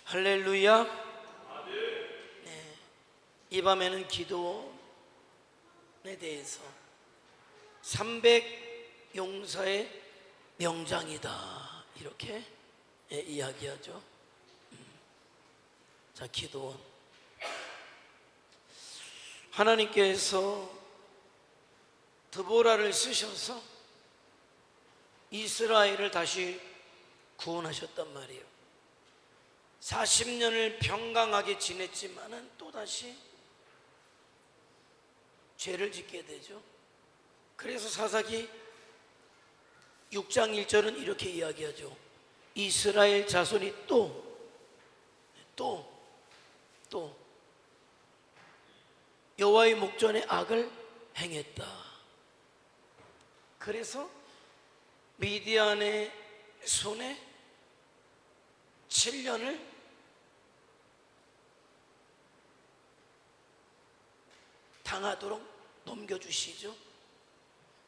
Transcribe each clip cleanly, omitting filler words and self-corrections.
할렐루야. 네, 이 밤에는 기도에 대해서 300 용사의 명장이다 이렇게 이야기하죠. 자, 기도원. 하나님께서 드보라를 쓰셔서 이스라엘을 다시 구원하셨단 말이에요. 40년을 평강하게 지냈지만은 또다시 죄를 짓게 되죠. 그래서 사사기 6장 1절은 이렇게 이야기하죠. 이스라엘 자손이 또 여호와의 목전에 악을 행했다. 그래서 미디안의 손에 7년을 당하도록 넘겨주시죠.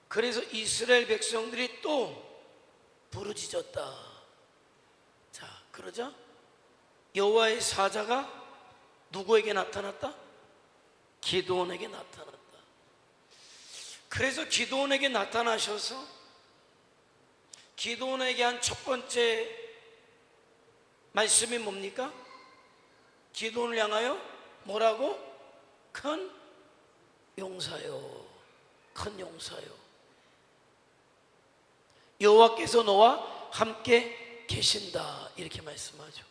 그래서 이스라엘 백성들이 또 부르짖었다. 자, 그러자 여호와의 사자가 누구에게 나타났다? 기드온에게 나타났다. 그래서 기드온에게 나타나셔서 기드온에게 한 첫 번째 말씀이 뭡니까? 기드온을 향하여 뭐라고? 큰 용사요, 큰 용사요, 여호와께서 너와 함께 계신다 이렇게 말씀하죠.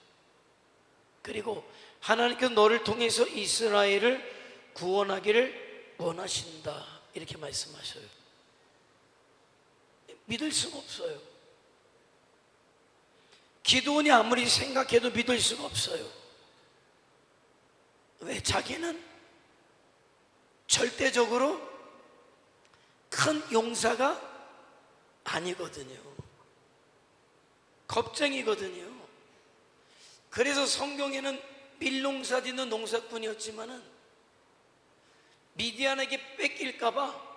그리고 하나님께서 너를 통해서 이스라엘을 구원하기를 원하신다 이렇게 말씀하셔요. 믿을 수가 없어요. 기드온이 아무리 생각해도 믿을 수가 없어요. 왜? 자기는 절대적으로 큰 용사가 아니거든요. 겁쟁이거든요. 그래서 성경에는 밀농사 짓는 농사꾼이었지만은 미디안에게 뺏길까봐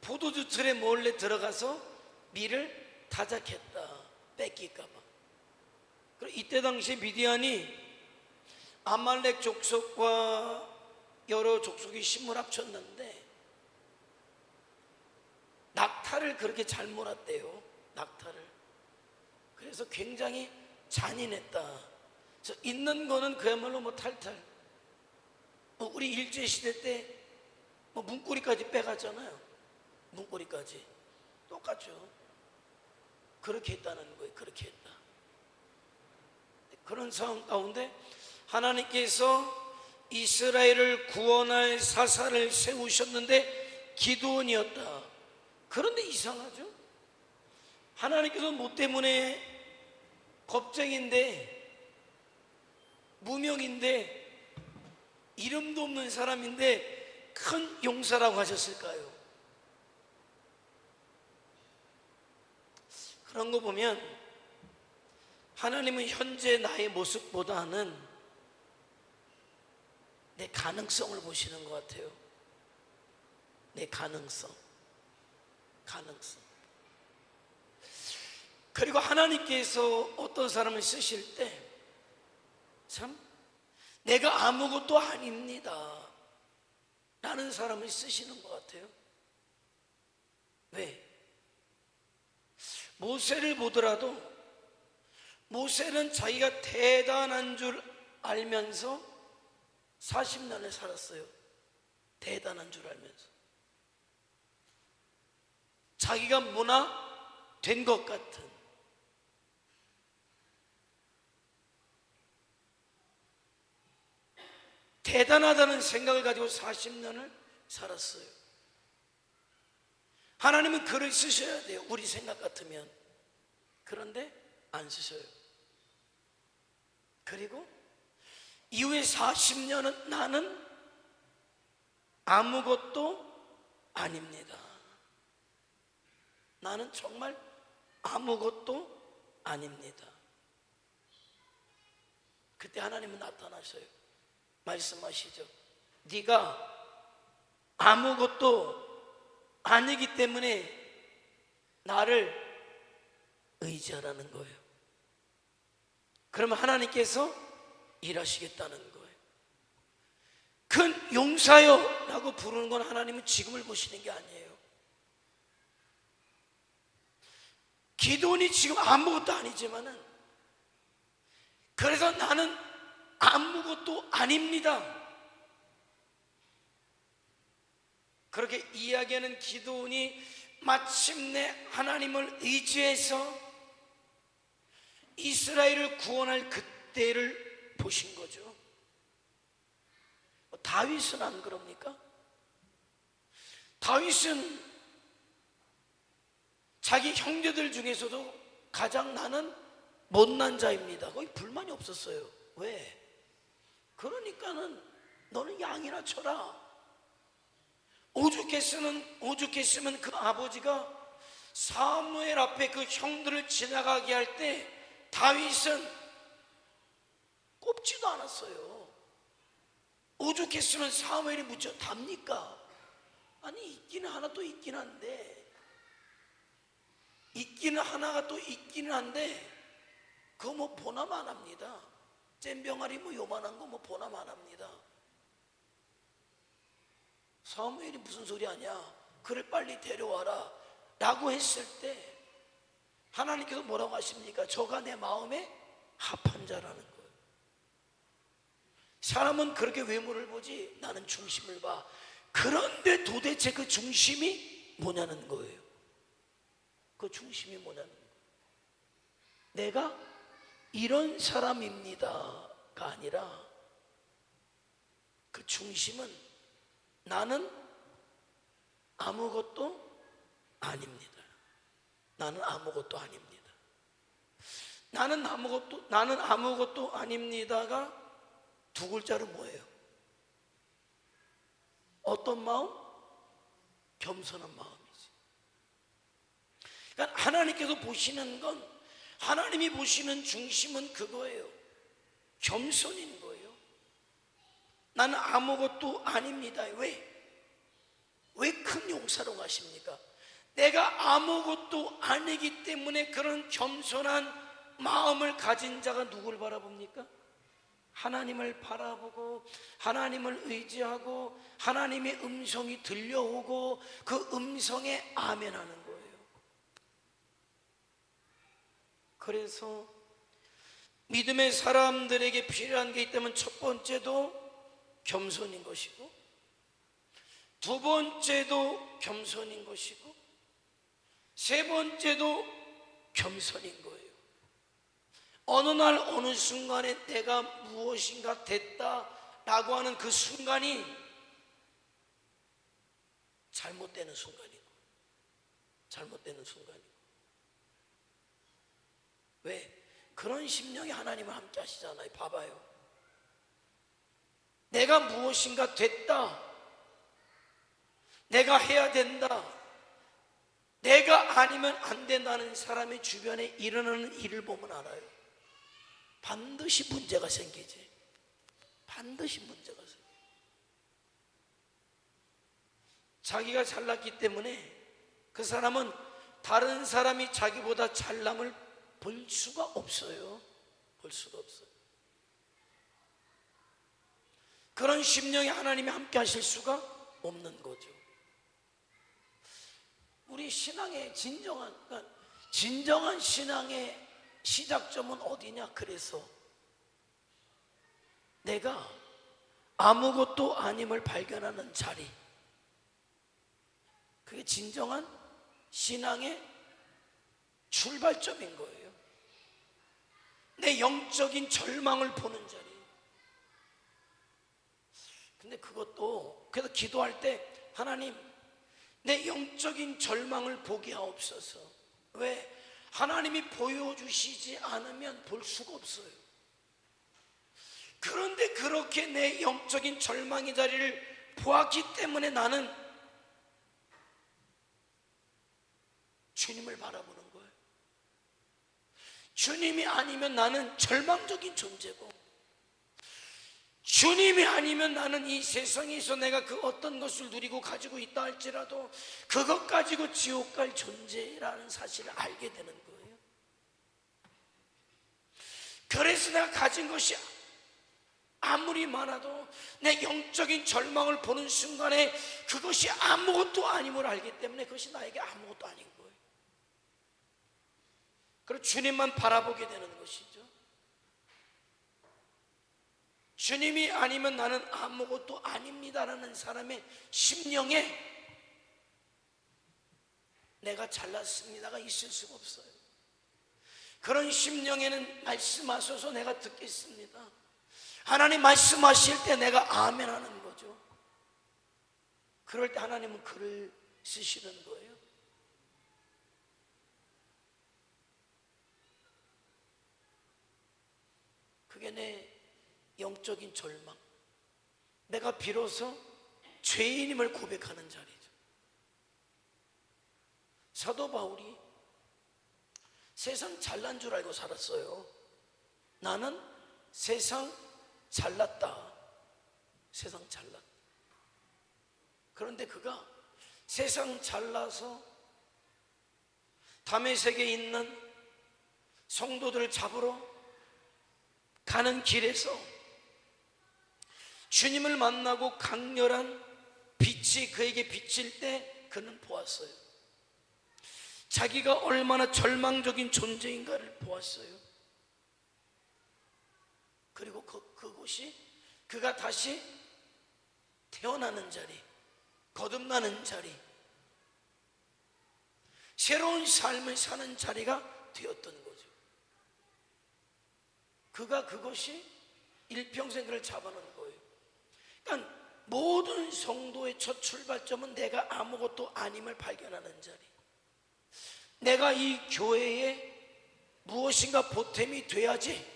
포도주 틀에 몰래 들어가서 밀을 타작했다. 뺏길까봐. 이때 당시 미디안이 아말렉 족속과 여러 족속이 힘을 합쳤는데 낙타를 그렇게 잘 몰았대요. 낙타를. 그래서 굉장히 잔인했다. 있는 거는 그야말로 탈탈. 우리 일제시대 때 문고리까지 빼갔잖아요. 문고리까지. 똑같죠. 그렇게 했다는 거예요. 그렇게 했다. 그런 상황 가운데 하나님께서 이스라엘을 구원할 사사를 세우셨는데 기드온이었다. 그런데 이상하죠? 하나님께서 뭐 때문에 겁쟁인데 무명인데 이름도 없는 사람인데 큰 용사라고 하셨을까요? 그런 거 보면 하나님은 현재 나의 모습보다는 내 가능성을 보시는 것 같아요. 내 가능성. 그리고 하나님께서 어떤 사람을 쓰실 때 참 내가 아무것도 아닙니다 라는 사람을 쓰시는 것 같아요. 왜? 모세를 보더라도 모세는 자기가 대단한 줄 알면서 40년을 살았어요. 대단한 줄 알면서 자기가 뭐나 된 것 같은. 대단하다는 생각을 가지고 40년을 살았어요. 하나님은 글을 쓰셔야 돼요. 우리 생각 같으면. 그런데 안 쓰셔요. 그리고 이후에 40년은 나는 아무것도 아닙니다. 나는 정말 아무것도 아닙니다. 그때 하나님은 나타나셔요. 말씀하시죠. 네가 아무것도 아니기 때문에 나를 의지하라는 거예요. 그러면 하나님께서 일하시겠다는 거예요. 큰 용사여 라고 부르는 건 하나님은 지금을 보시는 게 아니에요. 기도원이 지금 아무것도 아니지만은, 그래서 나는 아무것도 아닙니다, 그렇게 이야기하는 기도원이 마침내 하나님을 의지해서 이스라엘을 구원할 그때를 보신 거죠. 다윗은 안 그럽니까? 다윗은 자기 형제들 중에서도 가장 나는 못난 자입니다, 거의 불만이 없었어요. 왜? 그러니까는 너는 양이나 쳐라. 오죽했으면 그 아버지가 사무엘 앞에 그 형들을 지나가게 할 때 다윗은 꼽지도 않았어요. 오죽했으면 사무엘이 묻혀 답니까? 아니, 있기는 하나 또 있긴 한데, 있기는 하나가 또 있기는 한데, 그거 뭐 보나마 안 합니다. 잼병아리 뭐 요만한 거 뭐 보나마 안 합니다. 사무엘이 무슨 소리 하냐, 그를 빨리 데려와라 라고 했을 때 하나님께서 뭐라고 하십니까? 저가 내 마음에 합한 자라는 거예요. 사람은 그렇게 외모를 보지 나는 중심을 봐. 그런데 도대체 그 중심이 뭐냐는 거예요. 그 중심이 뭐냐는 거예요. 내가 이런 사람입니다가 아니라 그 중심은 나는 아무것도 아닙니다. 나는 아무것도 아닙니다. 나는 아무것도 아닙니다가 두 글자로 뭐예요? 어떤 마음? 겸손한 마음이지. 그러니까 하나님께서 보시는 건, 하나님이 보시는 중심은 그거예요. 겸손인 거예요. 나는 아무것도 아닙니다. 왜 큰 용사로 가십니까? 내가 아무것도 아니기 때문에 그런 겸손한 마음을 가진 자가 누굴 바라봅니까? 하나님을 바라보고 하나님을 의지하고 하나님의 음성이 들려오고 그 음성에 아멘하는 거예요. 그래서 믿음의 사람들에게 필요한 게 있다면 첫 번째도 겸손인 것이고, 두 번째도 겸손인 것이고, 세 번째도 겸손인 거예요. 어느 날 어느 순간에 내가 무엇인가 됐다라고 하는 그 순간이 잘못되는 순간이고, 왜? 그런 심령이 하나님을 함께 하시잖아요. 봐봐요. 내가 무엇인가 됐다, 내가 해야 된다, 내가 아니면 안 된다는 사람의 주변에 일어나는 일을 보면 알아요. 반드시 문제가 생기지. 반드시 문제가 생겨. 자기가 잘났기 때문에 그 사람은 다른 사람이 자기보다 잘남을 볼 수가 없어요. 볼 수가 없어요. 그런 심령이 하나님이 함께 하실 수가 없는 거죠. 우리 신앙의 진정한 신앙의 시작점은 어디냐? 그래서 내가 아무것도 아님을 발견하는 자리, 그게 진정한 신앙의 출발점인 거예요. 내 영적인 절망을 보는 자리. 근데 그것도, 그래서 기도할 때 하나님, 내 영적인 절망을 보게 하옵소서. 왜? 하나님이 보여주시지 않으면 볼 수가 없어요. 그런데 그렇게 내 영적인 절망의 자리를 보았기 때문에 나는 주님을 바라보는 거예요. 주님이 아니면 나는 절망적인 존재고, 주님이 아니면 나는 이 세상에서 내가 그 어떤 것을 누리고 가지고 있다 할지라도 그것 가지고 지옥 갈 존재라는 사실을 알게 되는 거예요. 그래서 내가 가진 것이 아무리 많아도 내 영적인 절망을 보는 순간에 그것이 아무것도 아님을 알기 때문에 그것이 나에게 아무것도 아닌 거예요. 그리고 주님만 바라보게 되는 것이죠. 주님이 아니면 나는 아무것도 아닙니다라는 사람의 심령에 내가 잘났습니다가 있을 수가 없어요. 그런 심령에는 말씀하셔서 내가 듣겠습니다. 하나님 말씀하실 때 내가 아멘 하는 거죠. 그럴 때 하나님은 글을 쓰시는 거예요. 그게 내 영적인 절망, 내가 비로소 죄인임을 고백하는 자리죠. 사도 바울이 세상 잘난 줄 알고 살았어요. 나는 세상 잘났다. 세상 잘났다. 그런데 그가 세상 잘나서 다메섹에 있는 성도들을 잡으러 가는 길에서 주님을 만나고 강렬한 빛이 그에게 비칠 때 그는 보았어요. 자기가 얼마나 절망적인 존재인가를 보았어요. 그리고 그곳이 그가 다시 태어나는 자리, 거듭나는 자리, 새로운 삶을 사는 자리가 되었던 거죠. 그가 그것이 일평생 그를 잡아놓은 거예요. 그러니까 모든 성도의 첫 출발점은 내가 아무것도 아님을 발견하는 자리, 내가 이 교회에 무엇인가 보탬이 돼야지,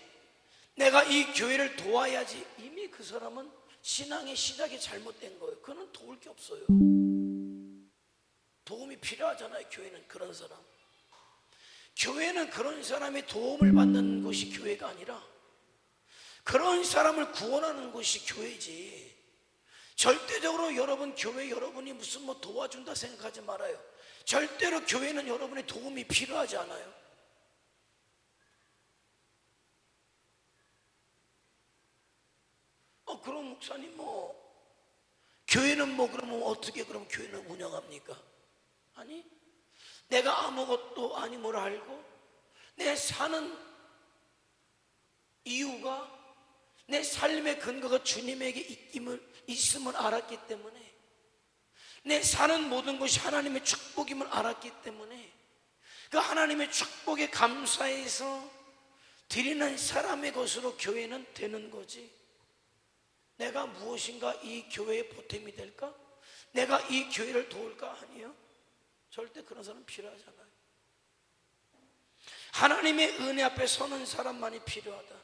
내가 이 교회를 도와야지. 이미 그 사람은 신앙의 시작이 잘못된 거예요. 그는 도울 게 없어요. 도움이 필요하잖아요. 교회는 그런 사람, 교회는 그런 사람의 도움을 받는 것이 교회가 아니라 그런 사람을 구원하는 것이 교회지. 절대적으로 여러분 교회 여러분이 무슨 뭐 도와준다 생각하지 말아요. 절대로 교회는 여러분의 도움이 필요하지 않아요. 그럼 목사님 교회는 그러면 어떻게 그럼 교회는 운영합니까? 아니, 내가 아무것도 아님을 알고 내 사는 이유가, 내 삶의 근거가 주님에게 있음을 알았기 때문에, 내 사는 모든 것이 하나님의 축복임을 알았기 때문에 그 하나님의 축복에 감사해서 드리는 사람의 것으로 교회는 되는 거지. 내가 무엇인가 이 교회에 보탬이 될까? 내가 이 교회를 도울까? 아니요. 절대 그런 사람 필요하잖아요. 하나님의 은혜 앞에 서는 사람만이 필요하다.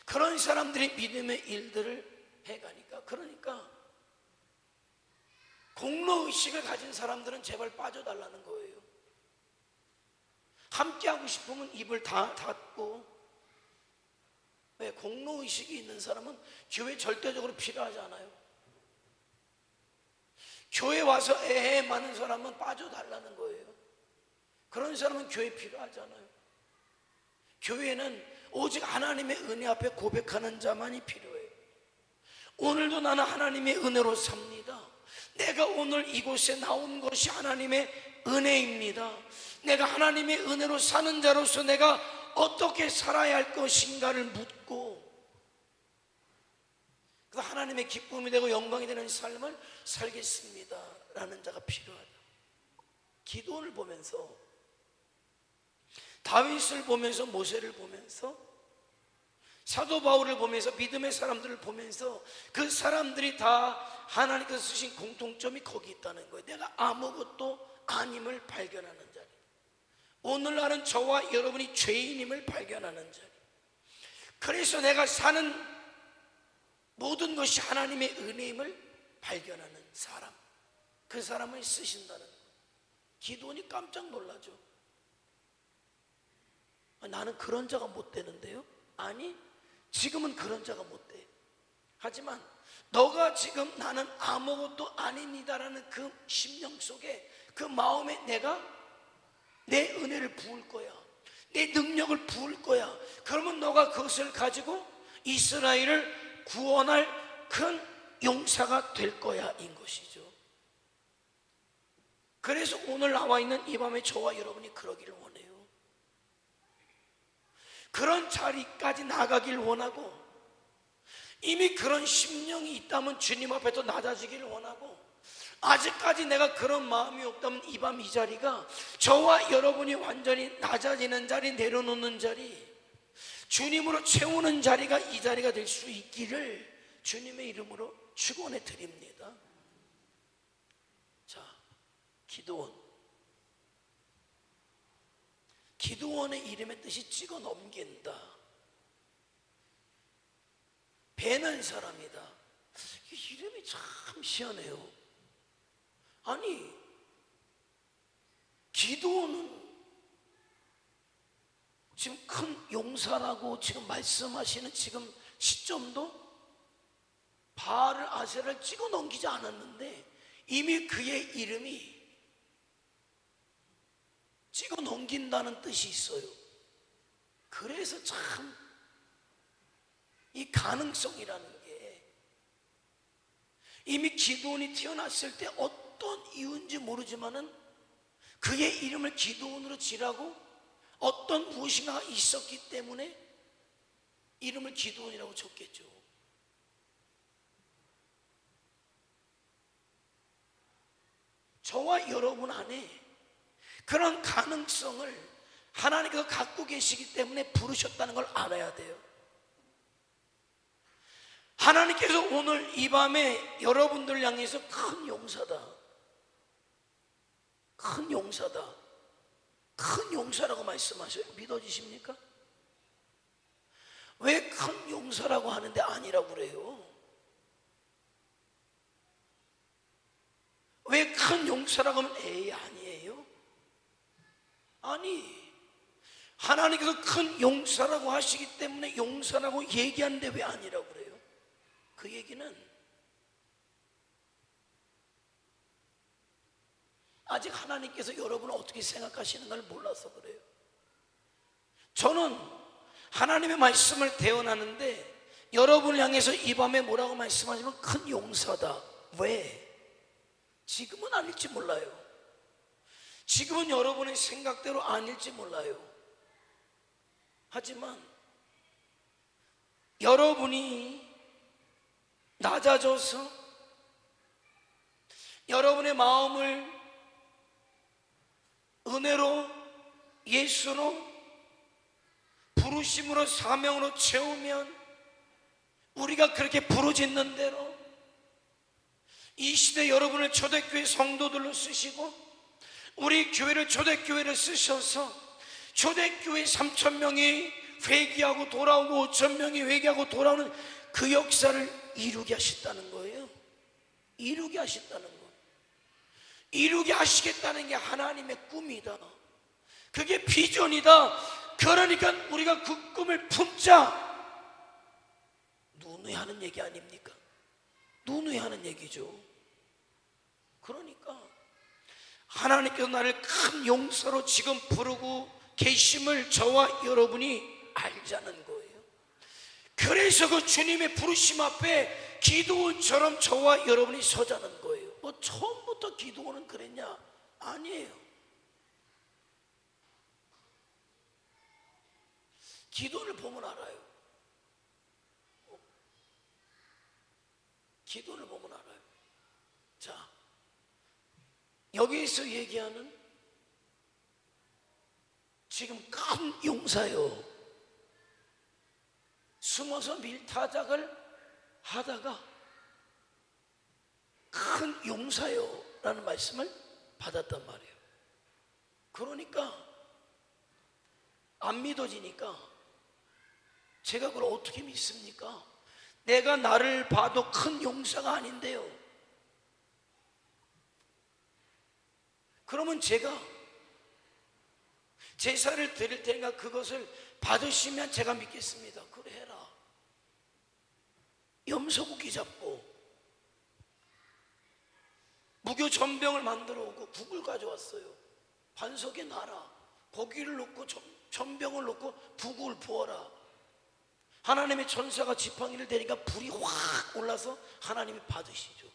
그런 사람들이 믿음의 일들을 해가니까. 그러니까 공로의식을 가진 사람들은 제발 빠져달라는 거예요. 함께하고 싶으면 입을 다 닫고. 왜? 공로의식이 있는 사람은 교회 절대적으로 필요하지 않아요. 교회 와서 애해 많은 사람은 빠져달라는 거예요. 그런 사람은 교회 필요하잖아요. 교회는 오직 하나님의 은혜 앞에 고백하는 자만이 필요해요. 오늘도 나는 하나님의 은혜로 삽니다. 내가 오늘 이곳에 나온 것이 하나님의 은혜입니다. 내가 하나님의 은혜로 사는 자로서 내가 어떻게 살아야 할 것인가를 묻고, 그래서 하나님의 기쁨이 되고 영광이 되는 삶을 살겠습니다 라는 자가 필요하다. 기도를 보면서, 다윗을 보면서, 모세를 보면서, 사도 바울을 보면서, 믿음의 사람들을 보면서 그 사람들이 다 하나님께서 쓰신 공통점이 거기 있다는 거예요. 내가 아무것도 아님을 발견하는 자리, 오늘날은 저와 여러분이 죄인임을 발견하는 자리, 그래서 내가 사는 모든 것이 하나님의 은혜임을 발견하는 사람, 그 사람을 쓰신다는 거예요. 기도원이 깜짝 놀라죠. 나는 그런 자가 못 되는데요? 아니, 지금은 그런 자가 못 돼. 하지만 너가 지금 나는 아무것도 아닙니다라는 그 심령 속에, 그 마음에 내가 내 은혜를 부을 거야, 내 능력을 부을 거야, 그러면 너가 그것을 가지고 이스라엘을 구원할 큰 용사가 될 거야 인 것이죠. 그래서 오늘 나와 있는 이 밤에 저와 여러분이 그러기를 원해요. 그런 자리까지 나가길 원하고, 이미 그런 심령이 있다면 주님 앞에 또 낮아지기를 원하고, 아직까지 내가 그런 마음이 없다면 이 밤 이 자리가 저와 여러분이 완전히 낮아지는 자리, 내려놓는 자리, 주님으로 채우는 자리가 이 자리가 될 수 있기를 주님의 이름으로 축원해 드립니다. 자, 기드온의 이름의 뜻이 찍어 넘긴다, 배는 사람이다. 이 이름이 참 희한해요. 아니, 기드온은 지금 큰 용사라고 지금 말씀하시는 지금 시점도 바알을 아세라를 찍어 넘기지 않았는데 이미 그의 이름이 찍어 넘긴다는 뜻이 있어요. 그래서 참 이 가능성이라는 게, 이미 기드온이 태어났을 때 어떤 이유인지 모르지만은 그의 이름을 기드온으로 지라고 어떤 무엇인가가 있었기 때문에 이름을 기드온이라고 줬겠죠. 저와 여러분 안에 그런 가능성을 하나님께서 갖고 계시기 때문에 부르셨다는 걸 알아야 돼요. 하나님께서 오늘 이 밤에 여러분들 향해서 큰 용사다, 큰 용사다, 큰 용사라고 말씀하셔요. 믿어지십니까? 왜 큰 용사라고 하는데 아니라고 그래요? 왜 큰 용사라고 하면 에이 아니에요? 아니, 하나님께서 큰 용사라고 하시기 때문에 용사라고 얘기하는데 왜 아니라고 그래요? 그 얘기는 아직 하나님께서 여러분을 어떻게 생각하시는가를 몰라서 그래요. 저는 하나님의 말씀을 대언하는데 여러분을 향해서 이 밤에 뭐라고 말씀하시면 큰 용사다. 왜? 지금은 아닐지 몰라요. 지금은 여러분의 생각대로 아닐지 몰라요. 하지만 여러분이 낮아져서 여러분의 마음을 은혜로, 예수로, 부르심으로, 사명으로 채우면 우리가 그렇게 부르짖는 대로 이 시대 여러분을 초대교회 성도들로 쓰시고 우리 교회를 초대교회를 쓰셔서 초대교회 3,000명이 회개하고 돌아오고 5,000명이 회개하고 돌아오는 그 역사를 이루게 하셨다는 거예요. 이루게 하셨다는 거예요. 이루게 하시겠다는 게 하나님의 꿈이다. 그게 비전이다. 그러니까 우리가 그 꿈을 품자. 누누이 하는 얘기 아닙니까? 누누이 하는 얘기죠. 그러니까 하나님께서 나를 큰 용사로 지금 부르고 계심을 저와 여러분이 알자는 거예요. 그래서 그 주님의 부르심 앞에 기드온처럼 저와 여러분이 서자는 거예요. 뭐 처음부터 기드온은 그랬냐? 아니에요. 기드온을 보면 알아요. 기도를 보면 알아요. 자, 여기에서 얘기하는 지금 큰 용사요, 숨어서 밀타작을 하다가 큰 용사요 라는 말씀을 받았단 말이에요. 그러니까 안 믿어지니까 제가 그걸 어떻게 믿습니까? 내가 나를 봐도 큰 용사가 아닌데요. 그러면 제가 제사를 드릴 테니까 그것을 받으시면 제가 믿겠습니다. 그래 해라. 염소고기 잡고 무교 전병을 만들어 오고 북을 가져왔어요. 반석에 놔라. 고기를 넣고 전병을 넣고 북을 부어라. 하나님의 천사가 지팡이를 대니까 불이 확 올라서 하나님이 받으시죠.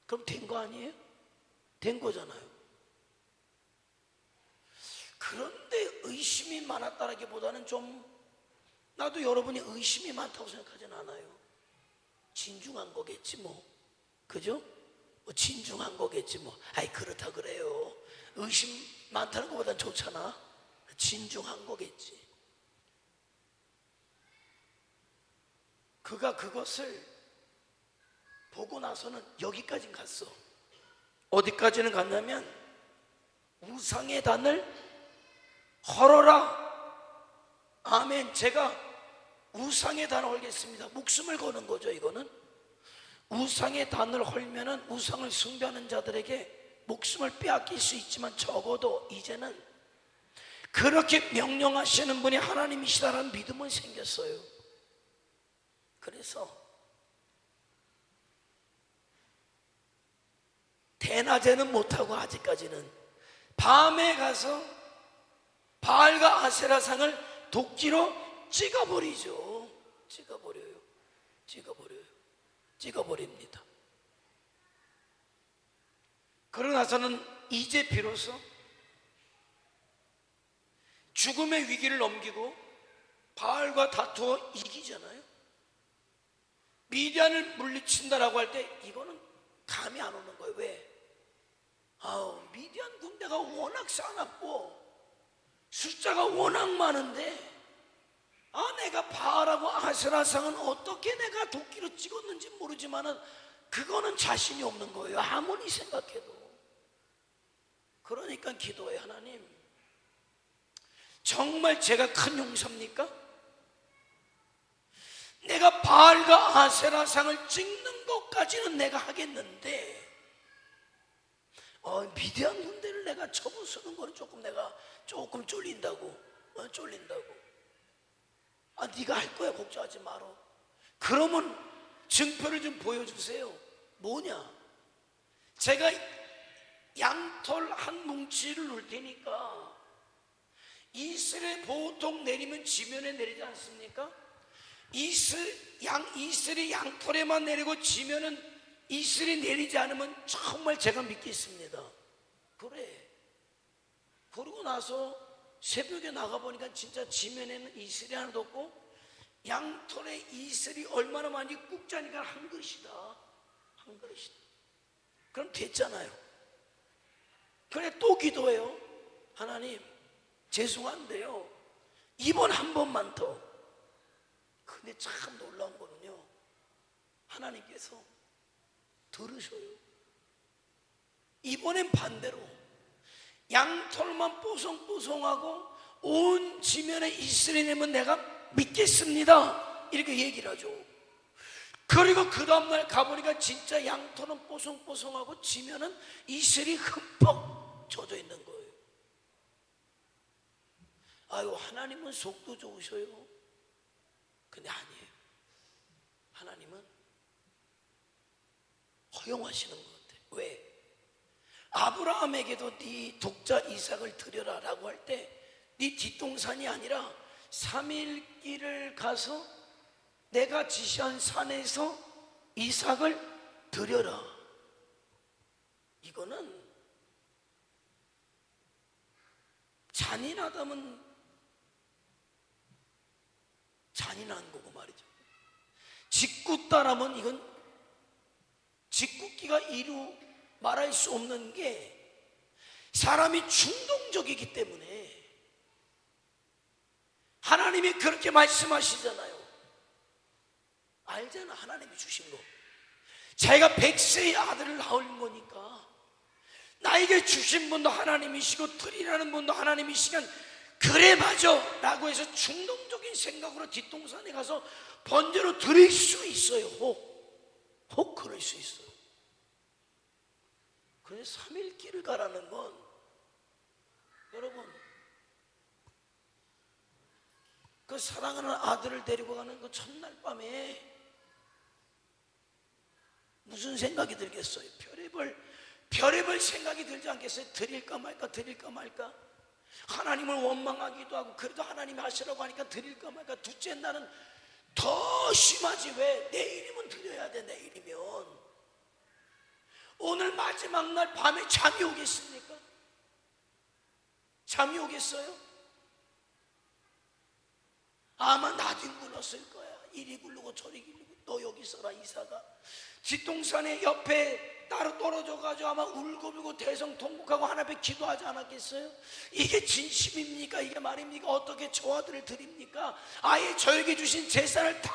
그럼 된 거 아니에요? 된 거잖아요. 그런데 의심이 많았다라기보다는 좀 나도 여러분이 의심이 많다고 생각하진 않아요. 진중한 거겠지 뭐. 그죠? 뭐 진중한 거겠지 뭐. 아이 그렇다 그래요. 의심 많다는 것보단 좋잖아. 진중한 거겠지. 그가 그것을 보고 나서는 여기까지 갔어. 어디까지는 갔냐면 우상의 단을 헐어라. 아멘. 제가 우상의 단을 헐겠습니다. 목숨을 거는 거죠. 이거는 우상의 단을 헐면은 우상을 숭배하는 자들에게 목숨을 빼앗길 수 있지만 적어도 이제는 그렇게 명령하시는 분이 하나님이시다라는 믿음은 생겼어요. 그래서 대낮에는 못하고 아직까지는 밤에 가서 바알과 아세라상을 도끼로 찍어버리죠. 찍어버립니다. 그러고 나서는 이제 비로소 죽음의 위기를 넘기고 바알과 다투어 이기잖아요. 미디안을 물리친다라고 할 때 이거는 감이 안 오는 거예요. 왜? 미디안 군대가 워낙 싸놨고 숫자가 워낙 많은데 내가 바알하고 아세라상은 어떻게 내가 도끼로 찍었는지 모르지만은 그거는 자신이 없는 거예요. 아무리 생각해도. 그러니까 기도해. 하나님, 정말 제가 큰 용사입니까? 내가 바알과 아세라상을 찍는 것까지는 내가 하겠는데 미디안 군대를 내가 쳐부수는 거는 조금 쫄린다고. 네가 할 거야. 걱정하지 마라. 그러면 증표를 좀 보여주세요. 뭐냐? 제가 양털 한 뭉치를 놓을 테니까 이슬에 보통 내리면 지면에 내리지 않습니까? 이슬이 양털에만 내리고 지면은 이슬이 내리지 않으면 정말 제가 믿겠습니다. 그래. 그러고 나서 새벽에 나가보니까 진짜 지면에는 이슬이 하나도 없고 양털에 이슬이 얼마나 많이 꾹 짜니까 한 그릇이다. 그럼 됐잖아요. 그래 또 기도해요. 하나님 죄송한데요, 이번 한 번만 더. 근데 참 놀라운 거는요, 하나님께서 들으셔요. 이번엔 반대로 양털만 뽀송뽀송하고 온 지면에 이슬이 내면 내가 믿겠습니다, 이렇게 얘기를 하죠. 그리고 그 다음날 가보니까 진짜 양털은 뽀송뽀송하고 지면은 이슬이 흠뻑 젖어 있는 거예요. 아유, 하나님은 속도 좋으셔요. 근데 아니에요. 하나님은 허용하시는 것 같아요. 왜? 아브라함에게도 네 독자 이삭을 드려라 라고 할 때 네 뒷동산이 아니라 3일 길을 가서 내가 지시한 산에서 이삭을 드려라. 이거는 잔인하다면 잔인한 거고 말이죠. 짓궂다라면 이건 짓궂기가 이루 말할 수 없는 게 사람이 충동적이기 때문에 하나님이 그렇게 말씀하시잖아요. 알잖아, 하나님이 주신 거. 자기가 100세의 아들을 낳은 거니까 나에게 주신 분도 하나님이시고 드리라는 분도 하나님이시니까 그래 맞아 라고 해서 충동적인 생각으로 뒷동산에 가서 번제로 드릴 수 있어요. 혹 그럴 수 있어요. 그런데 3일 길을 가라는 건, 여러분, 그 사랑하는 아들을 데리고 가는 그 첫날 밤에 무슨 생각이 들겠어요? 별의별 생각이 들지 않겠어요? 드릴까 말까. 하나님을 원망하기도 하고, 그래도 하나님이 하시라고 하니까 드릴까 말까. 둘째 날은 더 심하지. 왜? 내일이면 드려야 돼. 내일이면. 오늘 마지막 날 밤에 잠이 오겠습니까? 잠이 오겠어요? 아마 나도 굴렀을 거야. 이리 굴르고 저리 굴르고. 너 여기 있어라. 이사가 뒷동산에 옆에 따로 떨어져가지고 아마 울고불고 대성통곡하고 하나님 앞에 기도하지 않았겠어요? 이게 진심입니까? 이게 말입니까? 어떻게 저 아들을 드립니까? 아예 저에게 주신 재산을 다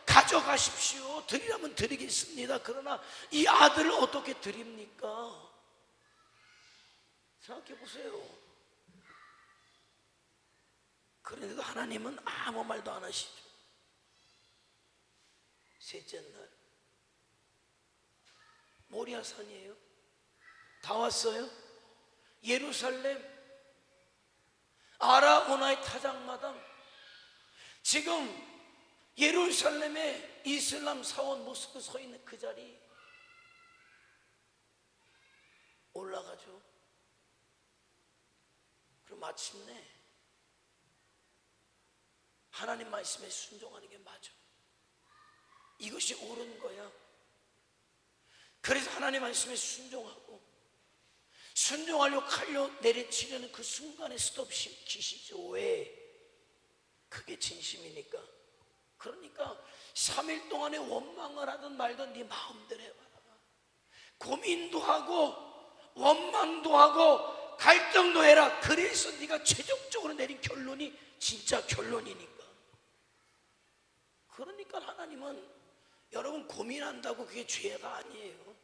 가져가십시오. 드리라면 드리겠습니다. 그러나 이 아들을 어떻게 드립니까? 생각해 보세요. 그런데도 하나님은 아무 말도 안 하시죠. 셋째 날 모리아산이에요. 다 왔어요. 예루살렘 아라모나의 타작마당. 지금 예루살렘에 이슬람 사원 모스크 서 있는 그 자리 올라가죠. 그럼 마침내 하나님 말씀에 순종하는 게 맞아. 이것이 옳은 거야. 그래서 하나님 말씀에 순종하고, 순종하려고 칼로 내리치려는 그 순간에 스톱 시키시죠. 왜? 그게 진심이니까. 그러니까 3일 동안에 원망을 하든 말든 네 마음대로 해봐라. 고민도 하고 원망도 하고 갈등도 해라. 그래서 네가 최종적으로 내린 결론이 진짜 결론이니까. 그러니까 하나님은 여러분 고민한다고 그게 죄가 아니에요.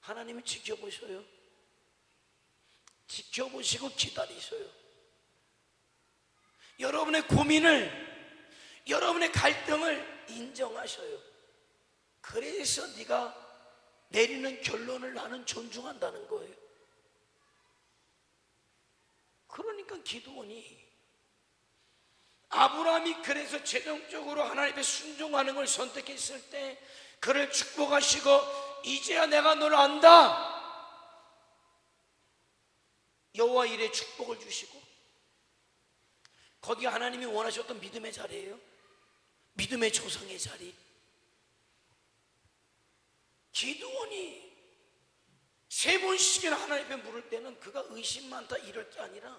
하나님은 지켜보셔요. 지켜보시고 기다리셔요. 여러분의 고민을, 여러분의 갈등을 인정하셔요. 그래서 네가 내리는 결론을 나는 존중한다는 거예요. 그러니까 기도원이, 아브라함이 그래서 최종적으로 하나님께 순종하는 걸 선택했을 때 그를 축복하시고, 이제야 내가 너를 안다. 여호와 일에 축복을 주시고, 거기 하나님이 원하셨던 믿음의 자리예요. 믿음의 조상의 자리. 기드온이 3번씩이나 하나님 앞에 물을 때는 그가 의심 많다 이럴 게 아니라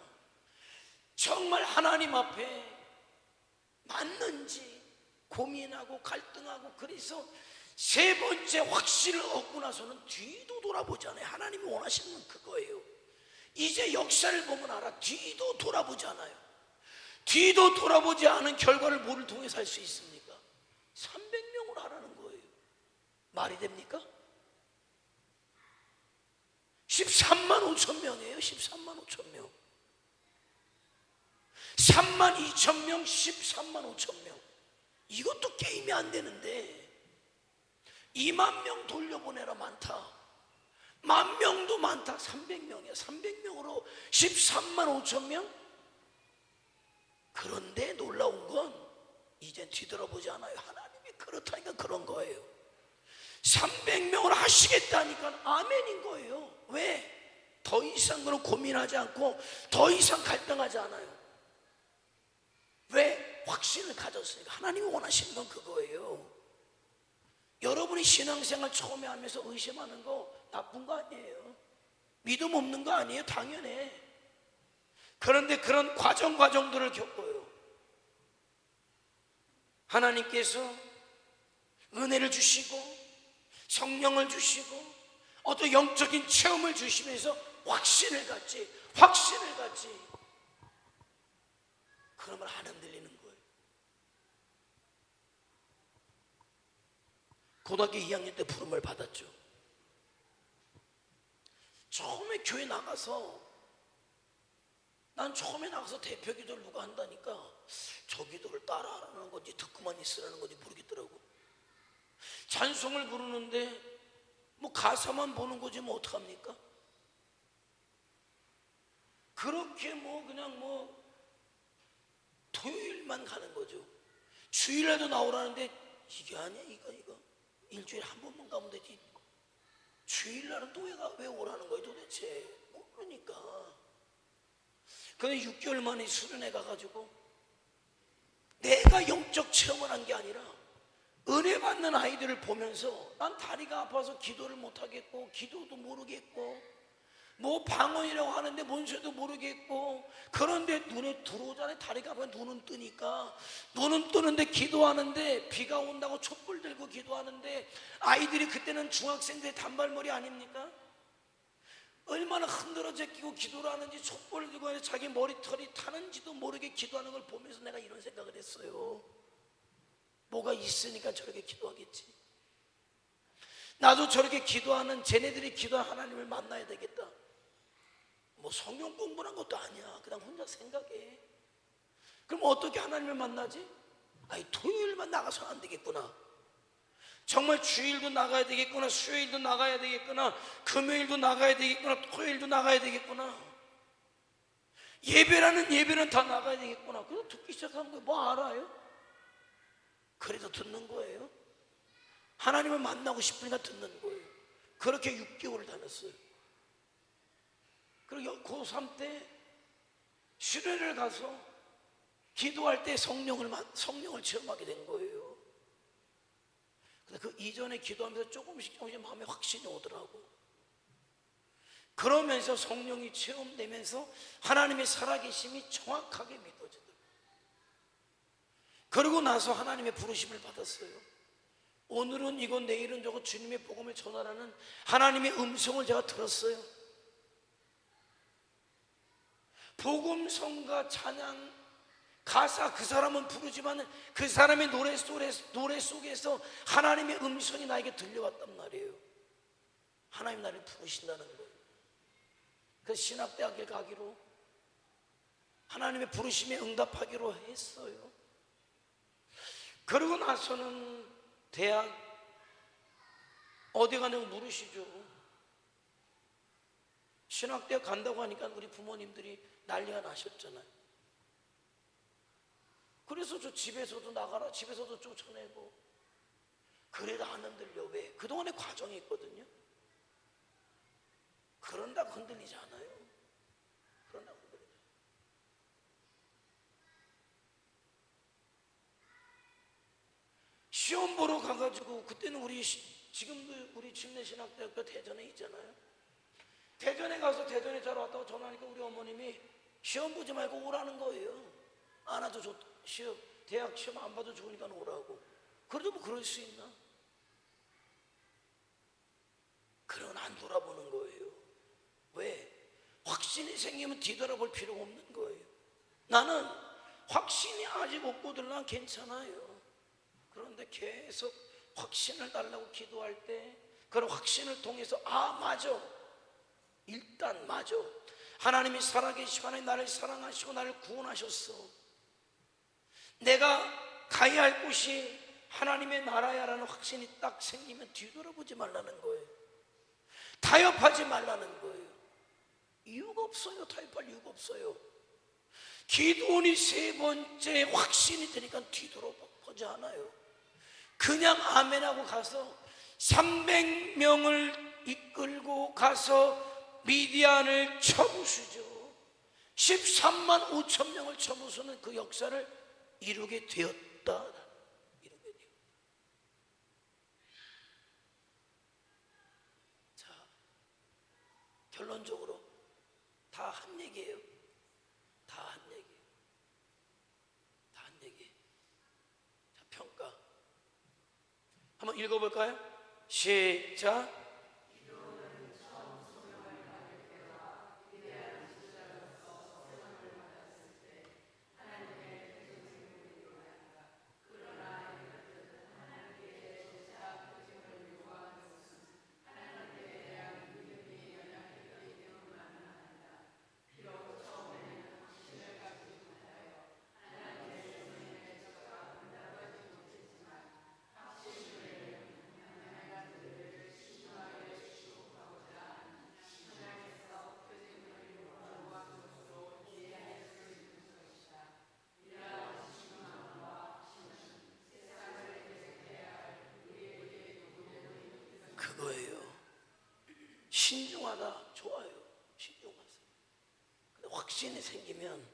정말 하나님 앞에 맞는지 고민하고 갈등하고, 그래서 3번째 확신을 얻고 나서는 뒤도 돌아보지 않아요. 하나님이 원하시는 건 그거예요. 이제 역사를 보면 알아. 뒤도 돌아보지 않아요. 뒤도 돌아보지 않은 결과를 뭐를 통해서 할 수 있습니까? 300명으로 하라는 거예요. 말이 됩니까? 13만 5천 명이에요. 13만 5천 명. 3만 2천 명, 13만 5천 명. 이것도 게임이 안 되는데 2만 명 돌려보내라. 많다. 10,000명도 많다. 300명이야. 300명으로 13만 5천 명. 그런데 놀라운 건 이제 뒤돌아보지 않아요. 하나님이 그렇다니까 그런 거예요. 300명을 하시겠다니까 아멘인 거예요. 왜? 더 이상 그런 고민하지 않고 더 이상 갈등하지 않아요. 왜? 확신을 가졌으니까. 하나님이 원하시는 건 그거예요. 여러분이 신앙생활 처음에 하면서 의심하는 거 나쁜 거 아니에요. 믿음 없는 거 아니에요. 당연해. 그런데 그런 과정들을 겪어요. 하나님께서 은혜를 주시고 성령을 주시고 어떤 영적인 체험을 주시면서 확신을 갖지. 그러면 안 흔들리는 거예요. 고등학교 2학년 때 부름을 받았죠. 처음에 교회 나가서, 난 처음에 나가서 대표 기도를 누가 한다니까 저 기도를 따라하라는 건지 듣고만 있으라는 건지 모르겠더라고. 찬송을 부르는데 뭐 가사만 보는 거지 뭐 어떡합니까? 그렇게 그냥 토요일만 가는 거죠. 주일에도 나오라는데 이게 아니야. 이거 일주일에 한 번만 가면 되지. 주일날은 또 왜 오라는 거예요 도대체? 모르니까. 근데 6개월 만에 수련회 가가지고 내가 영적 체험을 한 게 아니라 은혜 받는 아이들을 보면서 난 다리가 아파서 기도를 못 하겠고 기도도 모르겠고 뭐 방언이라고 하는데 뭔 소리도 모르겠고 그런데 눈에 들어오잖아요. 다리가 아파 눈은 뜨니까 눈은 뜨는데 기도하는데 비가 온다고 촛불 들고 기도하는데 아이들이 그때는 중학생들의 단발머리 아닙니까? 얼마나 흔들어 제끼고 기도를 하는지 촛불을 들고 자기 머리털이 타는지도 모르게 기도하는 걸 보면서 내가 이런 생각을 했어요. 뭐가 있으니까 저렇게 기도하겠지. 나도 저렇게 기도하는 쟤네들이 기도한 하나님을 만나야 되겠다. 뭐 성경 공부란 것도 아니야. 그냥 혼자 생각해. 그럼 어떻게 하나님을 만나지? 아니 토요일만 나가서는 안 되겠구나. 정말 주일도 나가야 되겠구나. 수요일도 나가야 되겠구나. 금요일도 나가야 되겠구나. 토요일도 나가야 되겠구나. 예배라는 예배는 다 나가야 되겠구나. 그래서 듣기 시작한 거예요. 뭐 알아요? 그래도 듣는 거예요. 하나님을 만나고 싶으니까 듣는 거예요. 그렇게 6개월을 다녔어요. 그리고 고3 때 수련회를 가서 기도할 때 성령을 체험하게 된 거예요. 근데 그 이전에 기도하면서 조금씩 마음에 확신이 오더라고. 그러면서 성령이 체험되면서 하나님의 살아계심이 정확하게 믿어지더라고요. 그러고 나서 하나님의 부르심을 받았어요. 오늘은 이거 내일은 저거 주님의 복음을 전하라는 하나님의 음성을 제가 들었어요. 복음성과 찬양 가사 그 사람은 부르지만 그 사람의 노래 속에서 하나님의 음성이 나에게 들려왔단 말이에요. 하나님 나를 부르신다는 거예요. 그래서 신학대학에 가기로 하나님의 부르심에 응답하기로 했어요. 그러고 나서는 대학 어디 가냐고 물으시죠. 신학대학 간다고 하니까 우리 부모님들이 난리가 나셨잖아요. 그래서 저 집에서도 나가라, 집에서도 쫓아내고 그래도 안 흔들려. 왜? 그동안에 과정이 있거든요. 그런다고 흔들리지 않아요. 그런다고 흔들리지 않아요. 시험 보러 가가지고 그때는 지금도 우리 침례신학대학교 대전에 있잖아요. 대전에 가서 대전에 잘 왔다고 전화하니까 우리 어머님이 시험 보지 말고 오라는 거예요. 안 와도 대학 시험 안 봐도 좋으니까 오라고. 그래도 뭐 그럴 수 있나? 그런 안 돌아보는 거예요. 왜? 확신이 생기면 뒤돌아볼 필요가 없는 거예요. 나는 확신이 아직 없거든 난 괜찮아요. 그런데 계속 확신을 달라고 기도할 때 그런 확신을 통해서 맞아. 일단 맞아. 하나님이 살아계시고 하나님 나를 사랑하시고 나를 구원하셨어. 내가 가야 할 곳이 하나님의 나라야라는 확신이 딱 생기면 뒤돌아보지 말라는 거예요. 타협하지 말라는 거예요. 이유가 없어요. 타협할 이유가 없어요. 기도원이 3번째 확신이 되니까 뒤돌아보지 않아요. 그냥 아멘하고 가서 300명을 이끌고 가서 미디안을 쳐부수죠. 13만 5천 명을 쳐부수는 그 역사를 이루게 되었다. 자, 결론적으로 다 한 얘기예요. 다 한 얘기예요. 다 한 얘기예요. 자, 평가 한번 읽어볼까요? 시작. 확신이 생기면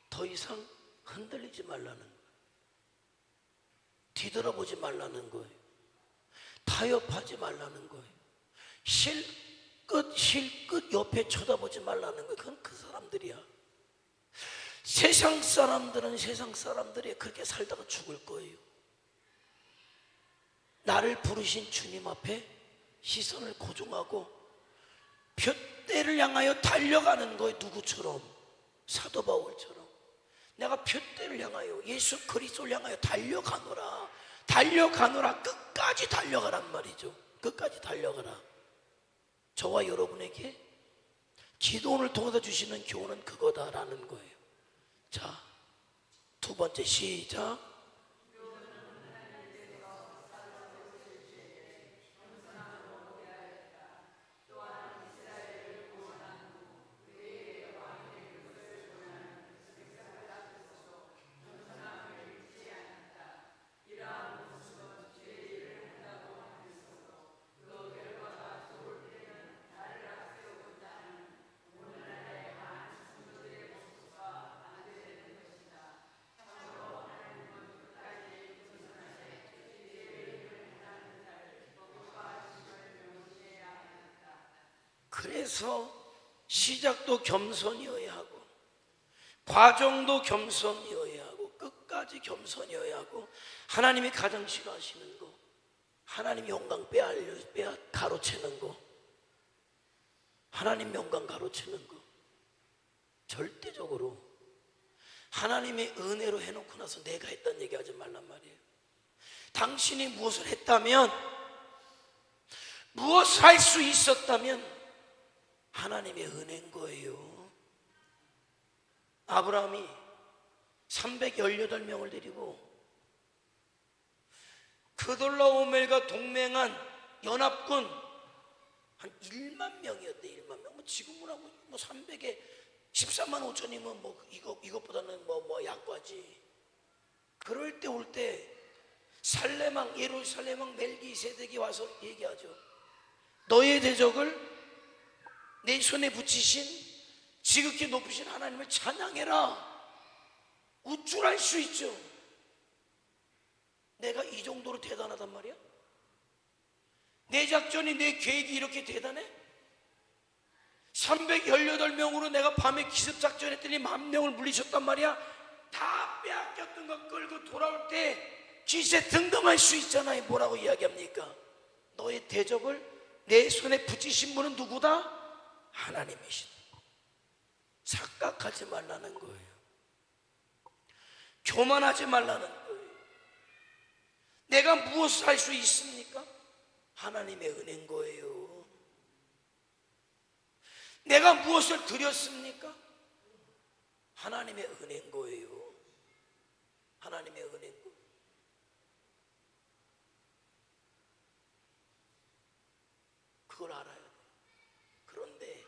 더 이상 흔들리지 말라는 거예요. 뒤돌아보지 말라는 거예요. 타협하지 말라는 거예요. 실끝 옆에 쳐다보지 말라는 거예요. 그건 그 사람들이야. 세상 사람들은 세상 사람들이 그렇게 살다가 죽을 거예요. 나를 부르신 주님 앞에 시선을 고정하고 푯대를 향하여 달려가는 거예요. 누구처럼? 사도 바울처럼. 내가 푯대를 향하여 예수 그리스도를 향하여 달려가노라. 끝까지 달려가란 말이죠. 끝까지 달려가라. 저와 여러분에게 기도원을 통해서 주시는 교훈은 그거다라는 거예요. 자, 두 번째 시작. 그래서 시작도 겸손이어야 하고 과정도 겸손이어야 하고 끝까지 겸손이어야 하고 하나님이 가장 싫어하시는 거, 하나님 영광 가로채는 거, 하나님 영광 가로채는 거 절대적으로 하나님의 은혜로 해놓고 나서 내가 했다는 얘기 하지 말란 말이에요. 당신이 무엇을 했다면, 무엇을 할 수 있었다면 하나님의 은혜인 거예요. 아브라함이 318명을 데리고 그돌라오멜과 동맹한 연합군 한 1만 명이었대. 1만 명. 지금은 하고 300에 14만 5천이면 이것보다는 약과지. 그럴 때 올 때 살레망, 예루살렘왕 멜기세덱이 와서 얘기하죠. 너의 대적을 내 손에 붙이신 지극히 높으신 하나님을 찬양해라. 우쭐할 수 있죠. 내가 이 정도로 대단하단 말이야? 내 작전이, 내 계획이 이렇게 대단해? 318명으로 내가 밤에 기습작전 했더니 10,000명을 물리쳤단 말이야? 다 빼앗겼던 거 끌고 돌아올 때 기세 등등할 수 있잖아요. 뭐라고 이야기합니까? 너의 대적을 내 손에 붙이신 분은 누구다? 하나님이시다. 착각하지 말라는 거예요. 교만하지 말라는 거예요. 내가 무엇을 할 수 있습니까? 하나님의 은혜인 거예요. 내가 무엇을 드렸습니까? 하나님의 은혜인 거예요. 하나님의 은혜인 거예요. 그걸 알아야 돼요. 그런데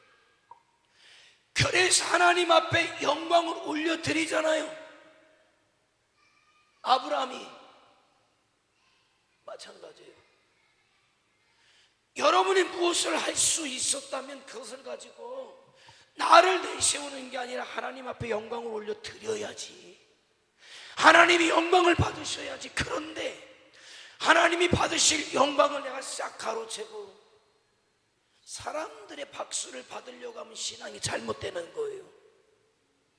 그래서 하나님 앞에 영광을 올려드리잖아요. 아브라함이 마찬가지예요. 여러분이 무엇을 할 수 있었다면 그것을 가지고 나를 내세우는 게 아니라 하나님 앞에 영광을 올려드려야지. 하나님이 영광을 받으셔야지. 그런데 하나님이 받으실 영광을 내가 싹 가로채고 사람들의 박수를 받으려고 하면 신앙이 잘못되는 거예요.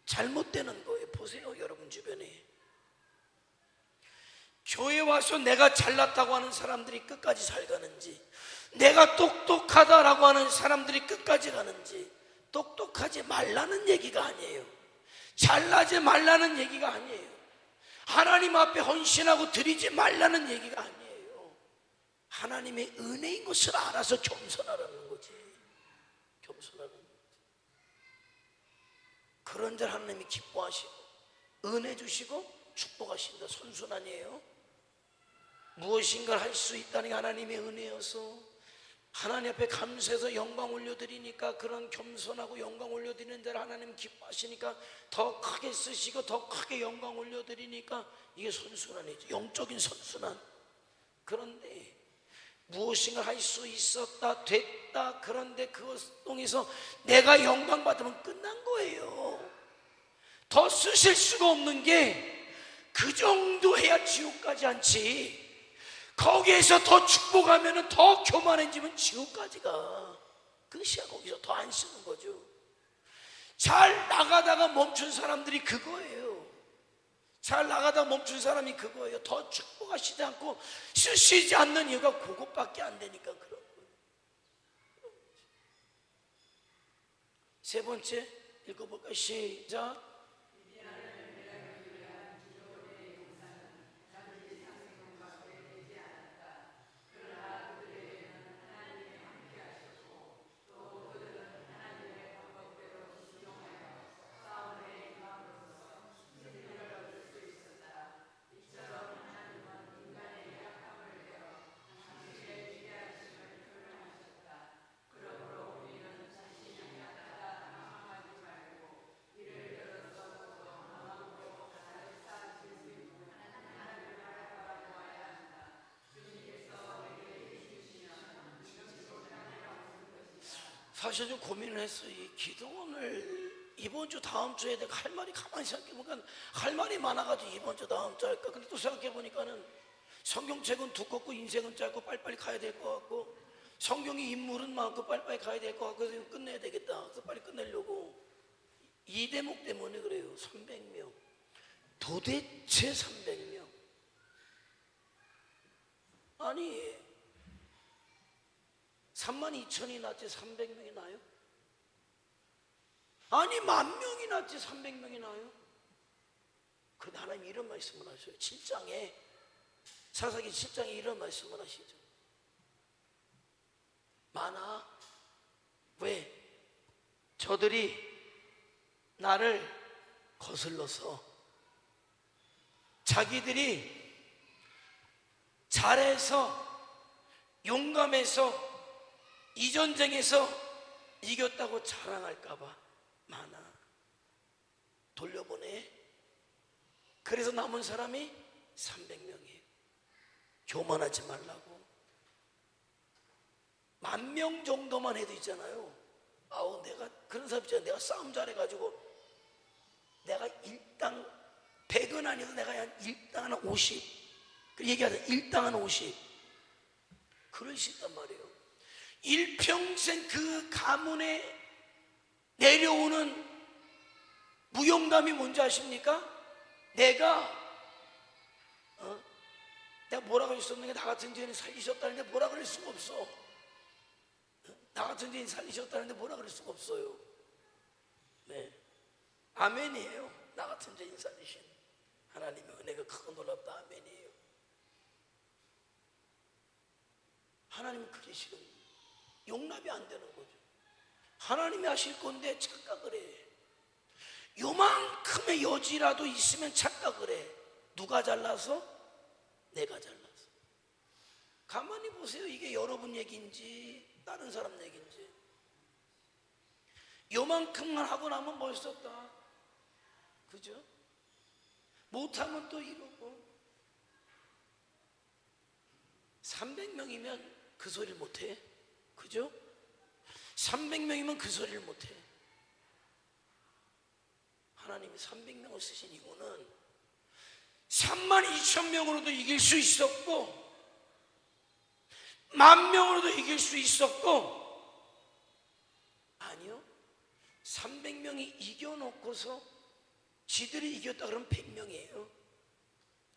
잘못되는 거예요. 보세요, 여러분 주변에 교회 와서 내가 잘났다고 하는 사람들이 끝까지 잘 가는지, 내가 똑똑하다라고 하는 사람들이 끝까지 가는지. 똑똑하지 말라는 얘기가 아니에요. 잘나지 말라는 얘기가 아니에요. 하나님 앞에 헌신하고 드리지 말라는 얘기가 아니에요. 하나님의 은혜인 것을 알아서 겸손하라는 거지. 겸손하는 거지. 그런 자 하나님이 기뻐하시고 은혜 주시고 축복하신다. 선순 아니에요? 무엇인가를 할 수 있다는 게 하나님의 은혜여서 하나님 앞에 감사해서 영광 올려드리니까, 그런 겸손하고 영광 올려드리는 데를 하나님 기뻐하시니까 더 크게 쓰시고 더 크게 영광 올려드리니까 이게 선순환이죠. 영적인 선순환. 그런데 무엇인가 할 수 있었다, 됐다, 그런데 그것 통해서 내가 영광 받으면 끝난 거예요. 더 쓰실 수가 없는 게 그 정도 해야 지옥 가지 않지. 거기에서 더 축복하면 더 교만해지면 지옥까지 가. 그것이야. 거기서 더 안 쓰는 거죠. 잘 나가다가 멈춘 사람들이 그거예요. 잘 나가다가 멈춘 사람이 그거예요. 더 축복하시지 않고 쓰시지 않는 이유가 그것밖에 안 되니까 그런 거예요. 세 번째 읽어볼까요? 시작. 사실 좀 고민을 했어요. 이 기도원을 이번 주 다음 주에 내가 할 말이 가만히 생각해보니까 할 말이 많아가지고 이번 주 다음 주 할까. 근데 또 생각해보니까는 성경책은 두껍고 인생은 짧고 빨리빨리 가야 될 것 같고 성경이 인물은 많고 빨리빨리 가야 될 것 같고 그래서 끝내야 되겠다. 그래서 빨리 끝내려고 이 대목 때문에 그래요. 300명. 도대체 300명. 아니 32,000이 낫지 300명이 나요? 아니 10,000명이 낫지 300명이 나요? 그런데 하나님 이런 말씀을 하셔요. 7장에 사사기 7장에 이런 말씀을 하시죠. 많아. 왜? 저들이 나를 거슬러서 자기들이 잘해서 용감해서 이 전쟁에서 이겼다고 자랑할까봐 많아. 돌려보내. 그래서 남은 사람이 300명이에요. 교만하지 말라고. 10,000명 정도만 해도 있잖아요. 아우 내가 그런 사람 있잖아요. 내가 싸움 잘해가지고 내가 일당 100은 아니어도 내가 한 일당 한 50. 그 얘기하자. 일당 한 50. 그럴 수 있단 말이에요. 일평생 그 가문에 내려오는 무용감이 뭔지 아십니까? 내가 뭐라 그럴 수 없는 게 나 같은 죄인 살리셨다는데 뭐라 그럴 수가 없어. 나 같은 죄인 살리셨다는데 뭐라 그럴 수가 없어요. 네, 아멘이에요. 나 같은 죄인 살리신 하나님의 은혜가 크고 놀랍다. 아멘이에요. 하나님은 그게 싫은 용납이 안 되는 거죠. 하나님이 하실 건데 착각을 해. 요만큼의 여지라도 있으면 착각을 해. 누가 잘나서? 내가 잘나서. 가만히 보세요. 이게 여러분 얘기인지 다른 사람 얘기인지. 요만큼만 하고 나면 멋있었다. 그죠? 못하면 또 이러고. 300명이면 그 소리를 못해. 그죠? 300명이면 그 소리를 못해. 하나님이 300명을 쓰신 이유는 32,000명으로도 이길 수 있었고 10,000명으로도 이길 수 있었고, 아니요, 300명이 이겨놓고서 지들이 이겼다 그러면 100명이에요.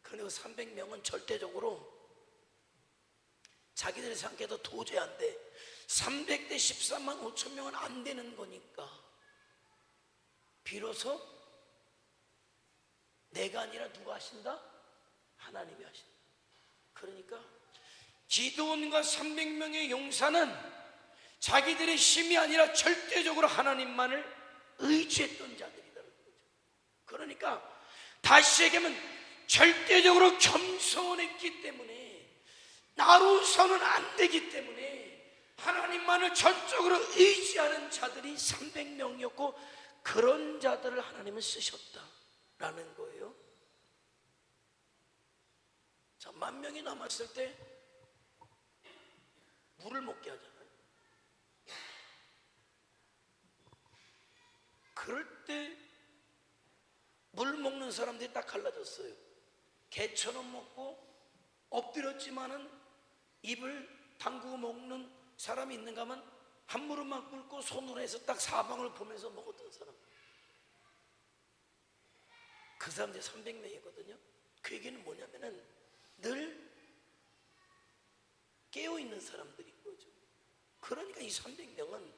그런데 그 300명은 절대적으로 자기들이 생각해도 도저히 안 돼. 300대 13만 5천 명은 안 되는 거니까 비로소 내가 아니라 누가 하신다? 하나님이 하신다. 그러니까 기드온과 300명의 용사는 자기들의 힘이 아니라 절대적으로 하나님만을 의지했던 자들이라는 거죠. 그러니까 다시 얘기하면 절대적으로 겸손했기 때문에, 나로서는 안 되기 때문에 하나님만을 전적으로 의지하는 자들이 300명이었고 그런 자들을 하나님은 쓰셨다라는 거예요. 자, 10,000명이 남았을 때 물을 먹게 하잖아요. 그럴 때 물 먹는 사람들이 딱 갈라졌어요. 개처럼 먹고 엎드렸지만은 입을 담그고 먹는 사람이 있는가 하면 한 무릎만 꿇고 손으로 해서 딱 사방을 보면서 먹었던 사람, 그 사람들이 300명이거든요 그 얘기는 뭐냐면은 늘 깨어있는 사람들인 거죠. 그러니까 이 300명은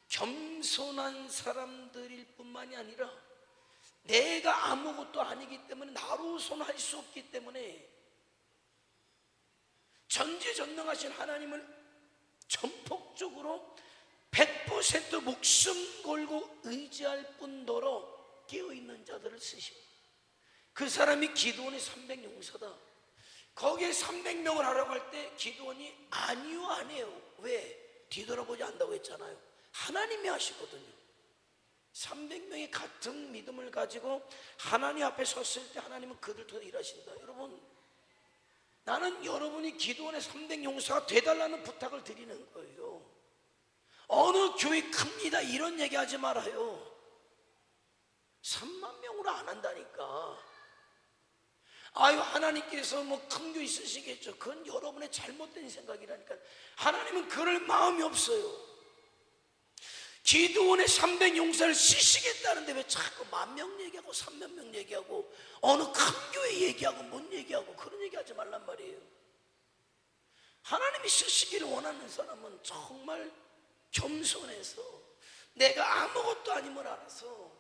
겸손한 사람들일 뿐만이 아니라 내가 아무것도 아니기 때문에 나로서는 할 수 없기 때문에 전지전능하신 하나님을 전폭적으로 100% 목숨 걸고 의지할 뿐더러 깨어있는 자들을 쓰시고, 그 사람이 기드온의 300용사다. 거기에 300명을 하라고 할 때 기드온이 아니요 안 해요. 왜? 뒤돌아보지 않는다고 했잖아요. 하나님이 하시거든요. 300명이 같은 믿음을 가지고 하나님 앞에 섰을 때 하나님은 그들 통해 일하신다. 여러분, 나는 여러분이 기드온의 300용사가 되달라는 부탁을 드리는 거예요. 어느 교회 큽니다 이런 얘기하지 말아요. 3만 명으로 안 한다니까. 아유, 하나님께서 뭐 큰 교회 있으시겠죠. 그건 여러분의 잘못된 생각이라니까. 하나님은 그럴 마음이 없어요. 기드온의 300용사를 쓰시겠다는데 왜 자꾸 10,000명 얘기하고 30,000명 얘기하고 어느 큰 교회 얘기하고 뭔 얘기하고 그런 얘기하지 말란 말이에요. 하나님이 쓰시기를 원하는 사람은 정말 겸손해서 내가 아무것도 아님을 알아서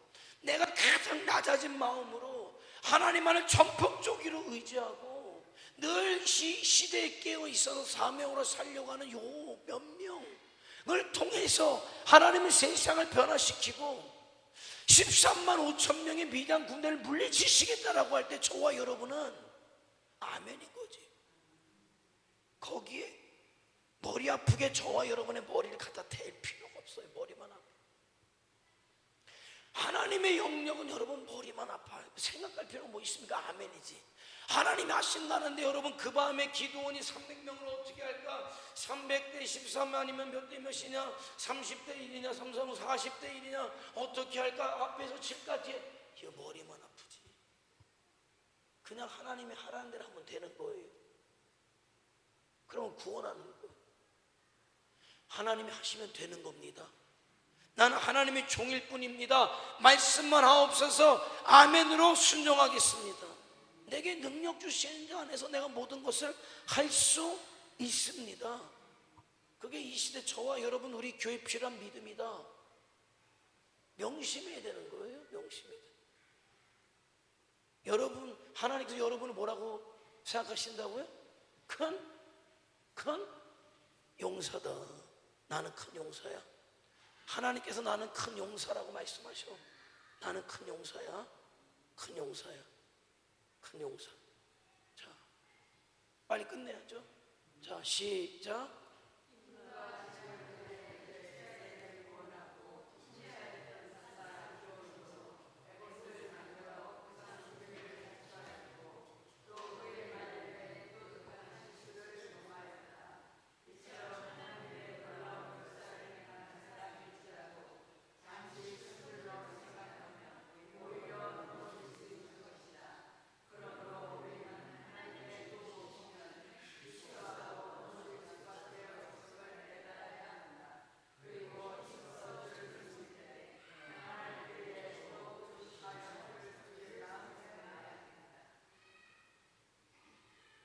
내가 가장 낮아진 마음으로 하나님만을 전폭적으로 의지하고 늘 시대에 깨어 있어서 사명으로 살려고 하는 요 몇 명을 통해서 하나님은 세상을 변화시키고 13만 5천 명의 미디안 군대를 물리치시겠다라고 할 때 저와 여러분은 아멘인 거지. 거기에 머리 아프게 저와 여러분의 머리를 갖다 댈 필요가 없어요. 머리만 아파. 하나님의 영역은 여러분 머리만 아파요. 생각할 필요가 뭐 있습니까? 아멘이지. 하나님이 하신다는데 여러분, 그 밤에 기드온이 300명을 어떻게 할까? 300대 13 아니면 몇 대 몇이냐? 30대 1이냐? 3, 3, 40대 1이냐? 어떻게 할까? 앞에서 칠까 뒤에? 이거 머리만 아프지. 그냥 하나님이 하라는 대로 하면 되는 거예요. 그러면 구원하는 거예요. 하나님이 하시면 되는 겁니다. 나는 하나님의 종일 뿐입니다. 말씀만 하옵소서. 아멘으로 순종하겠습니다. 내게 능력 주시는 자 안에서 내가 모든 것을 할 수 있습니다. 그게 이 시대 저와 여러분 우리 교회 필요한 믿음이다. 명심해야 되는 거예요. 명심해야 돼. 여러분, 하나님께서 여러분을 뭐라고 생각하신다고요? 큰 용사다. 나는 큰 용사야. 하나님께서 나는 큰 용사라고 말씀하셔. 나는 큰 용사야. 큰 용사야. 큰 용사. 자, 빨리 끝내야죠. 자, 시작.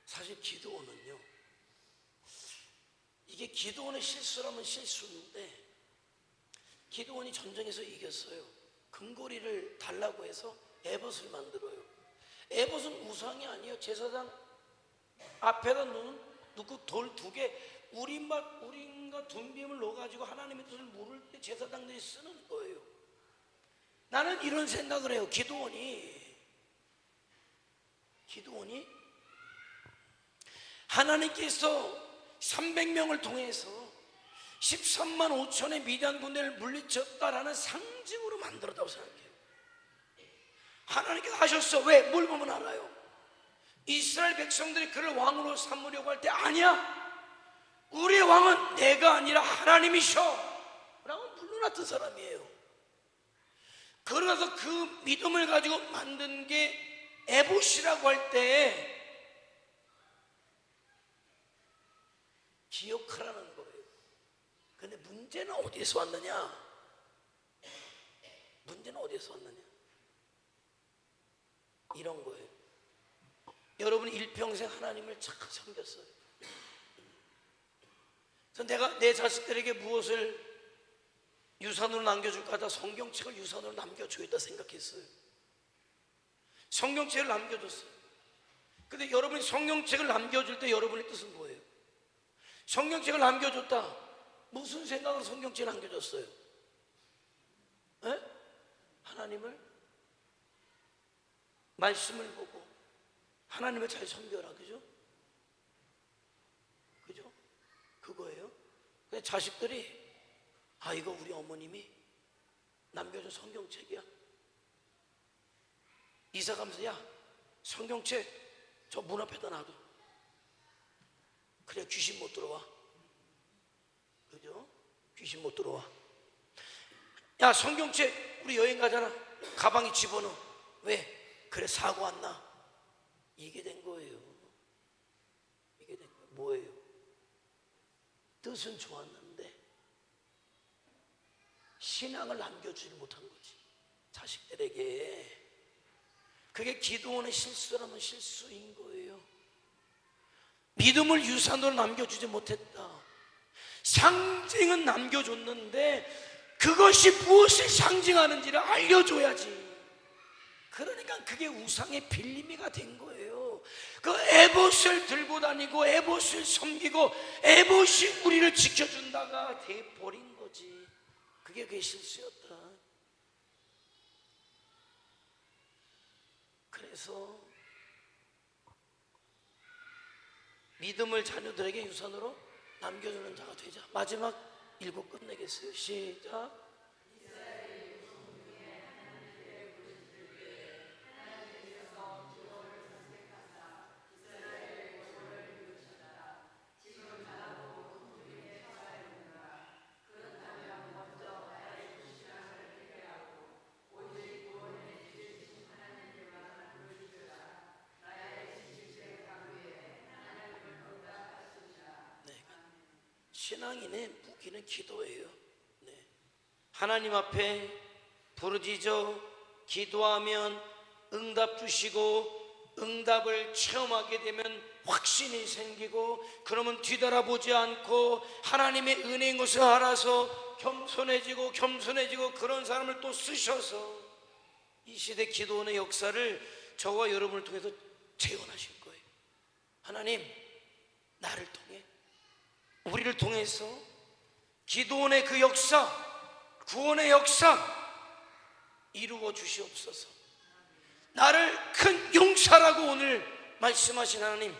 사실 기드온은요, 이게 기드온의 실수라면 실수인데 기드온이 전쟁에서 이겼어요. 금고리를 달라고 해서 에봇을 만들어요. 에봇은 우상이 아니에요. 제사장 앞에다 놓고 돌 2개 우림과 둔빔을 넣어가지고 하나님의 뜻을 물을 때 제사장들이 쓰는 거예요. 나는 이런 생각을 해요. 기드온이 하나님께서 300명을 통해서 13만 5천의 미디안 군대를 물리쳤다라는 상징으로 만들었다고 생각해요. 하나님께서 하셨어. 왜? 뭘 보면 알아요? 이스라엘 백성들이 그를 왕으로 삼으려고 할 때 아니야, 우리의 왕은 내가 아니라 하나님이셔 라고 물러났던 사람이에요. 그러면서 그 믿음을 가지고 만든 게 에봇이라고 할 때 기억하라는 거예요. 근데 문제는 어디에서 왔느냐? 문제는 어디에서 왔느냐? 이런 거예요. 여러분 일평생 하나님을 잘 섬겼어요. 그래서 내가 내 자식들에게 무엇을 유산으로 남겨줄까 하다 성경책을 유산으로 남겨주겠다 생각했어요. 성경책을 남겨줬어요. 근데 여러분이 성경책을 남겨줄 때 여러분의 뜻은 뭐예요? 성경책을 남겨줬다. 무슨 생각으로 성경책을 남겨줬어요? 에? 하나님을 말씀을 보고 하나님을 잘 섬겨라. 그죠? 그죠? 그거예요. 근데 자식들이 이거 우리 어머님이 남겨준 성경책이야. 이사 가면서 야 성경책 저 문 앞에다 놔둬. 그래 귀신 못 들어와. 그죠? 귀신 못 들어와. 야 성경책 우리 여행 가잖아. 가방에 집어넣어. 왜? 그래 사고 안 나. 이게 된 거예요. 이게 된 거예요. 뭐예요? 뜻은 좋았는데 신앙을 남겨주지 못한 거지. 자식들에게. 그게 기도원의 실수라면 실수인 거예요. 믿음을 유산으로 남겨주지 못했다. 상징은 남겨줬는데 그것이 무엇을 상징하는지를 알려줘야지. 그러니까 그게 우상의 빌림이가 된 거예요. 그 에봇을 들고 다니고 에봇을 섬기고 에봇이 우리를 지켜준다가 돼버린 거지. 그게 그의 실수였다. 그래서 믿음을 자녀들에게 유산으로 남겨주는 자가 되자. 마지막 읽고 끝내겠어요. 시작. 신앙인의 무기는 기도예요. 네. 하나님 앞에 부르짖어 기도하면 응답 주시고 응답을 체험하게 되면 확신이 생기고 그러면 뒤돌아보지 않고 하나님의 은혜인 것을 알아서 겸손해지고 그런 사람을 또 쓰셔서 이 시대 기도원의 역사를 저와 여러분을 통해서 재현하실 거예요. 하나님 나를 통해 우리를 통해서 기도원의 그 역사, 구원의 역사 이루어 주시옵소서. 나를 큰 용사라고 오늘 말씀하신 하나님,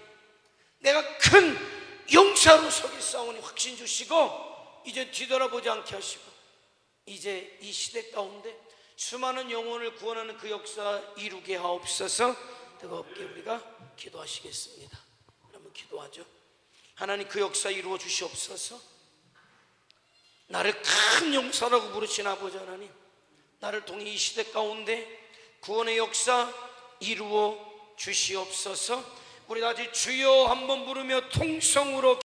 내가 큰 용사로 서겠사오니 확신 주시고 이제 뒤돌아보지 않게 하시고 이제 이 시대 가운데 수많은 영혼을 구원하는 그 역사 이루게 하옵소서. 뜨겁게 우리가 기도하시겠습니다. 그러면 기도하죠. 하나님 그 역사 이루어 주시옵소서. 나를 큰 용사라고 부르신 아버지 하나님, 나를 통해 이 시대 가운데 구원의 역사 이루어 주시옵소서. 우리 다시 주여 한번 부르며 통성으로